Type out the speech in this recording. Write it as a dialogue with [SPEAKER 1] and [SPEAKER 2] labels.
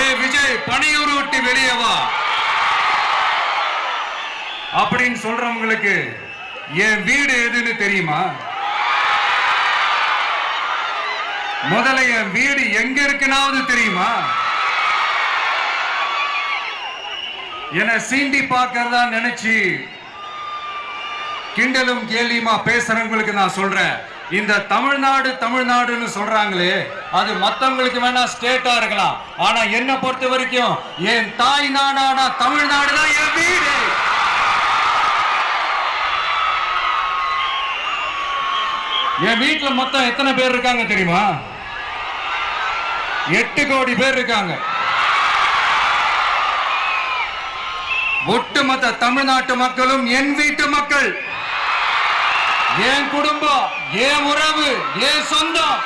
[SPEAKER 1] ஏ விஜய் பணியூர் விட்டு வெளியே வா அப்படின்னு சொல்றவங்களுக்கு என் வீடு எதுன்னு தெரியுமா? முதல்ல என் வீடு எங்க இருக்குனாவது தெரியுமா? என சீண்டி பார்க்கறதா நினைச்சு கிண்டலும் கேலியுமா பேசுறவங்களுக்கு நான் சொல்றேன், இந்த தமிழ்நாடு தமிழ்நாடுன்னு சொல்றாங்களே அது மத்தவங்களுக்கு வேணா ஸ்டேட்டா இருக்கலாம், ஆனா என்ன பொறுத்த வரைக்கும் என் தாய் நாடான தமிழ்நாடு தான் என் வீடு. என் வீட்டுல மொத்தம் எத்தனை பேர் இருக்காங்க தெரியுமா? 8 கோடி பேர் இருக்காங்க. ஒட்டுமொத்த தமிழ்நாட்டு மக்களும் என் வீட்டு மக்கள், என் குடும்பம், என் உறவு, என் சொந்தம்.